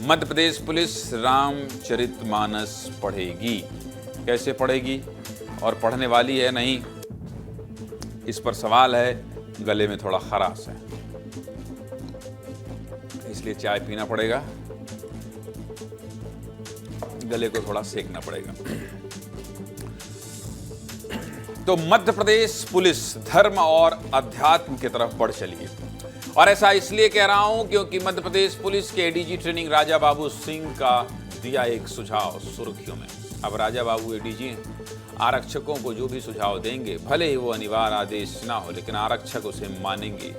Madhya Pradesh police Ramcharitmanas पढ़ेगी। कैसे पढ़ेगी और पढ़ने वाली है नहीं, इस पर सवाल है। गले में थोड़ा खराश है, इसलिए चाय पीना पड़ेगा, गले को थोड़ा सेकना पड़ेगा। तो मध्य प्रदेश पुलिस धर्म और अध्यात्म की तरफ बढ़ चली है, और ऐसा इसलिए कह रहा हूं क्योंकि मध्य प्रदेश पुलिस के एडीजी ट्रेनिंग राजा बाबू सिंह का दिया एक सुझाव सुर्खियों में। अब राजा बाबू एडीजी हैं, आरक्षकों को जो भी सुझाव देंगे, भले ही वो अनिवार्य आदेश ना हो, लेकिन आरक्षक उसे मानेंगे।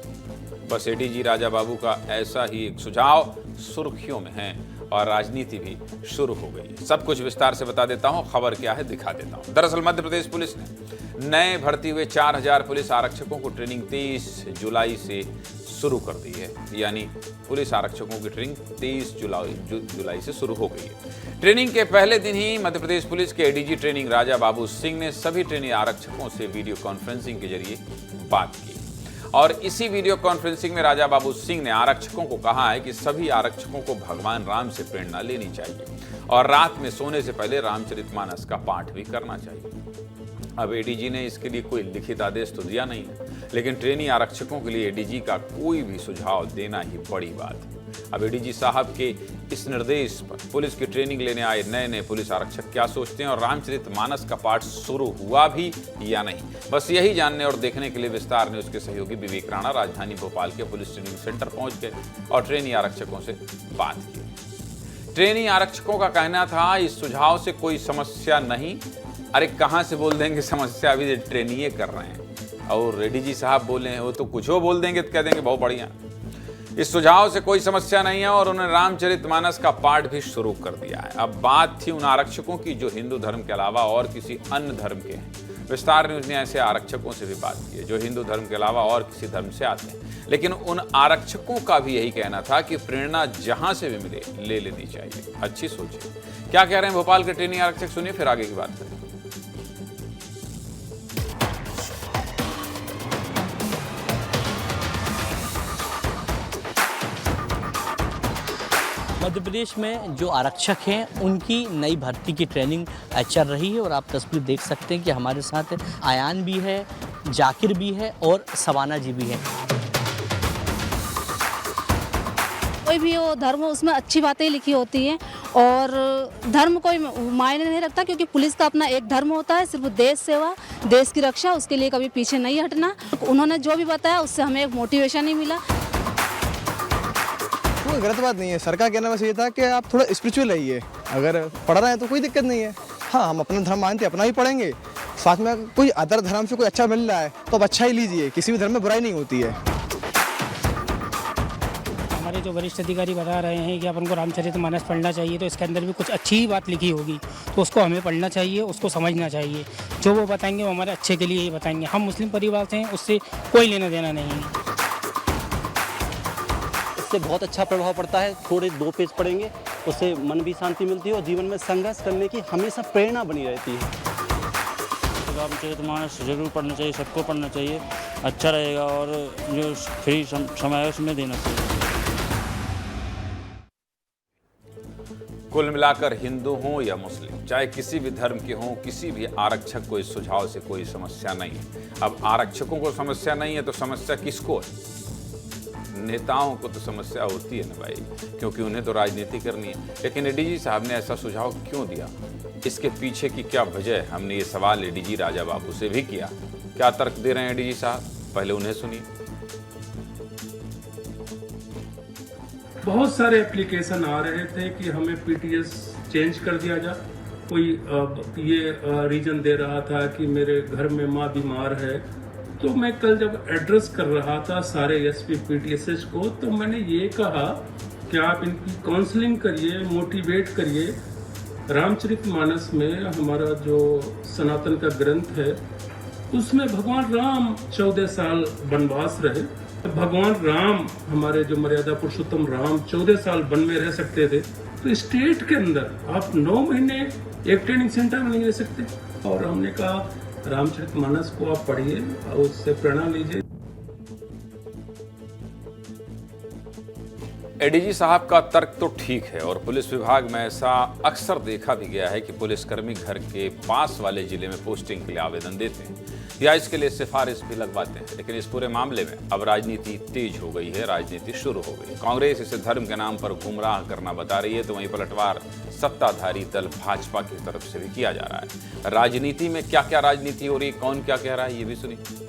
बस एडीजी राजा बाबू का ऐसा ही एक सुझाव सुर्खियों में है और राजनीति भी शुरू हो गई है। सब कुछ विस्तार से बता देता हूं, खबर क्या है दिखा देता हूं। दरअसल मध्य प्रदेश पुलिस ने नए भर्ती हुए 4000 पुलिस आरक्षकों को ट्रेनिंग 23 जुलाई से शुरू कर दी है। यानी पुलिस आरक्षकों की ट्रेनिंग 23 जुलाई से शुरू हो गई है। ट्रेनिंग के पहले दिन ही मध्य प्रदेश पुलिस के एडीजी ट्रेनिंग राजा बाबू सिंह ने सभी ट्रेनिंग आरक्षकों से वीडियो कॉन्फ्रेंसिंग के जरिए बात की, और इसी वीडियो कॉन्फ्रेंसिंग में राजा बाबू सिंह ने आरक्षकों को कहा है कि सभी आरक्षकों को भगवान राम से प्रेरणा लेनी चाहिए और रात में सोने से पहले रामचरितमानस का पाठ भी करना चाहिए। अब एडीजी ने इसके लिए कोई लिखित आदेश तो दिया नहीं है, लेकिन ट्रेनी आरक्षकों के लिए एडीजी का कोई भी सुझाव देना ही बड़ी बात है। अब एडीजी साहब के इस निर्देश पर पुलिस की ट्रेनिंग लेने आए नए पुलिस आरक्षक क्या सोचते हैं और रामचरितमानस का पाठ शुरू हुआ भी या नहीं, बस यही जानने और देखने के लिए विस्तार न्यूज के सहयोगी विवेक राणा राजधानी भोपाल के पुलिस ट्रेनिंग सेंटर पहुंच गए और ट्रेनी आरक्षकों से बात की। ट्रेनी आरक्षकों का कहना था इस सुझाव से कोई समस्या नहीं। अरे कहाँ से बोल देंगे समस्या, अभी ट्रेनिंग कर रहे हैं। और एडीजी साहब बोले हैं, वो तो कुछ हो बोल देंगे तो कह देंगे बहुत बढ़िया। इस सुझाव से कोई समस्या नहीं है और उन्होंने रामचरितमानस का पाठ भी शुरू कर दिया है। अब बात थी उन आरक्षकों की जो हिंदू धर्म के अलावा और किसी अन्य धर्म के हैं। विस्तार न्यूज ने ऐसे आरक्षकों से भी बात की है जो हिंदू धर्म के अलावा और किसी धर्म से आते हैं, लेकिन उन आरक्षकों का भी यही कहना था कि प्रेरणा जहां से भी मिले ले लेनी चाहिए। अच्छी सोचिए क्या कह रहे हैं भोपाल के ट्रेनिंग आरक्षक, सुनिए फिर आगे की बात करें। मध्य प्रदेश में जो आरक्षक हैं उनकी नई भर्ती की ट्रेनिंग चल रही है और आप तस्वीर देख सकते हैं कि हमारे साथ आयान भी है, जाकिर भी है और सवाना जी भी हैं। कोई भी वो धर्म उसमें अच्छी बातें लिखी होती हैं और धर्म कोई मायने नहीं रखता, क्योंकि पुलिस का अपना एक धर्म होता है, सिर्फ देश सेवा, देश की रक्षा, उसके लिए कभी पीछे नहीं हटना। उन्होंने जो भी बताया उससे हमें एक मोटिवेशन ही मिला। कोई गलत बात नहीं है, सर का कहना बस ये था कि आप थोड़ा स्पिरिचुअल रहिए, अगर पढ़ रहे हैं तो कोई दिक्कत नहीं है। हाँ, हम अपना धर्म मानते हैं, अपना ही पढ़ेंगे, साथ में कोई अदर धर्म से कोई अच्छा मिल रहा है तो अब अच्छा ही लीजिए, किसी भी धर्म में बुराई नहीं होती है। हमारे जो वरिष्ठ अधिकारी बता रहे हैं कि अपन को रामचरितमानस पढ़ना चाहिए, तो इसके अंदर भी कुछ अच्छी ही बात लिखी होगी, तो उसको हमें पढ़ना चाहिए, उसको समझना चाहिए। जो वो बताएंगे वो हमारे अच्छे के लिए ही बताएंगे। हम मुस्लिम परिवार से हैं, उससे कोई लेना देना नहीं है। इससे बहुत अच्छा प्रभाव पड़ता है। थोड़े 2 पेज पढ़ेंगे, उससे मन भी शांति मिलती है और जीवन में संघर्ष करने की हमेशा प्रेरणा बनी रहती है। रामचरितमानस जरूर पढ़ना चाहिए, सबको पढ़ना चाहिए, अच्छा रहेगा और जो फ्री समय है उसमें देना चाहिए। कुल मिलाकर हिंदू हों या मुस्लिम, चाहे किसी भी धर्म के हों, किसी भी आरक्षक को इस सुझाव से कोई समस्या नहीं है। अब आरक्षकों को समस्या नहीं है तो समस्या किसको है? नेताओं को तो समस्या होती है ना भाई, क्योंकि उन्हें तो राजनीति करनी है। लेकिन एडीजी साहब ने ऐसा सुझाव क्यों दिया, इसके पीछे की क्या वजह है, हमने ये सवाल एडीजी राजा बाबू से भी किया। क्या तर्क दे रहे हैं एडीजी साहब, पहले उन्हें सुनिए। बहुत सारे एप्लीकेशन आ रहे थे कि हमें पीटीएस चेंज कर दिया जाए। कोई ये रीजन दे रहा था कि मेरे घर में माँ बीमार है। तो मैं कल जब एड्रेस कर रहा था सारे एसपी पीटीएसएच को, तो मैंने ये कहा कि आप इनकी काउंसलिंग करिए, मोटिवेट करिए। रामचरितमानस में हमारा जो सनातन का ग्रंथ है उसमें भगवान राम 14 साल वनवास रहे। भगवान राम, हमारे जो मर्यादा पुरुषोत्तम राम 14 साल वन में रह सकते थे, तो स्टेट के अंदर आप 9 महीने एक ट्रेनिंग सेंटर में नहीं रह सकते। और हमने कहा रामचरितमानस को आप पढ़िए और उससे प्रेरणा लीजिए। एडीजी साहब का तर्क तो ठीक है और पुलिस विभाग में ऐसा अक्सर देखा भी गया है कि पुलिसकर्मी घर के पास वाले जिले में पोस्टिंग के लिए आवेदन देते हैं या इसके लिए सिफारिश भी लगवाते हैं। लेकिन इस पूरे मामले में अब राजनीति तेज हो गई है, राजनीति शुरू हो गई। कांग्रेस इसे धर्म के नाम पर गुमराह करना बता रही है, तो वहीं पलटवार सत्ताधारी दल भाजपा की तरफ से भी किया जा रहा है। राजनीति में क्या क्या राजनीति हो रही है, कौन क्या कह रहा है, ये भी सुनिए।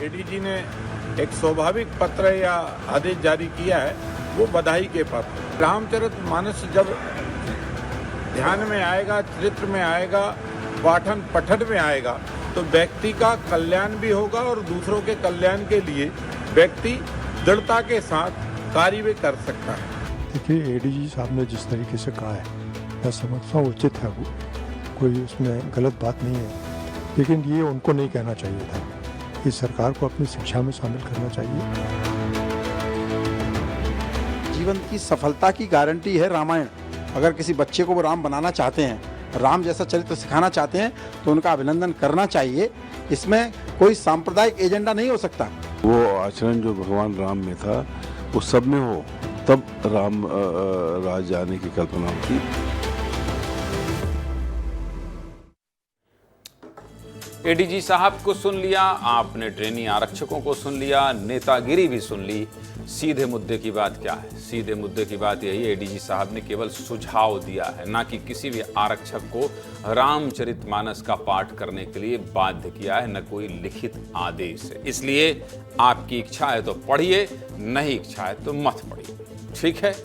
एडीजी ने एक स्वाभाविक पत्र या आदेश जारी किया है, वो बधाई के पत्र। रामचरितमानस जब ध्यान में आएगा, चरित्र में आएगा, पाठन पठन में आएगा, तो व्यक्ति का कल्याण भी होगा और दूसरों के कल्याण के लिए व्यक्ति दृढ़ता के साथ कार्य भी कर सकता है। देखिए, एडीजी साहब ने जिस तरीके से कहा है, मैं समझता हूँ उचित है, वो कोई उसमें गलत बात नहीं है, लेकिन ये उनको नहीं कहना चाहिए था। इस सरकार को अपनी शिक्षा में शामिल करना चाहिए। जीवन की सफलता की गारंटी है रामायण। अगर किसी बच्चे को वो राम बनाना चाहते हैं, राम जैसा चरित्र सिखाना चाहते हैं, तो उनका अभिनंदन करना चाहिए। इसमें कोई सांप्रदायिक एजेंडा नहीं हो सकता। वो आचरण जो भगवान राम में था वो सब में हो, तब राम राज आने की कल्पना होती। एडीजी साहब को सुन लिया आपने, ट्रेनी आरक्षकों को सुन लिया, नेतागिरी भी सुन ली। सीधे मुद्दे की बात क्या है? सीधे मुद्दे की बात यही है, एडीजी साहब ने केवल सुझाव दिया है, ना कि किसी भी आरक्षक को रामचरितमानस का पाठ करने के लिए बाध्य किया है, न कोई लिखित आदेश है। इसलिए आपकी इच्छा है तो पढ़िए, नहीं इच्छा है तो मत पढ़िए। ठीक है।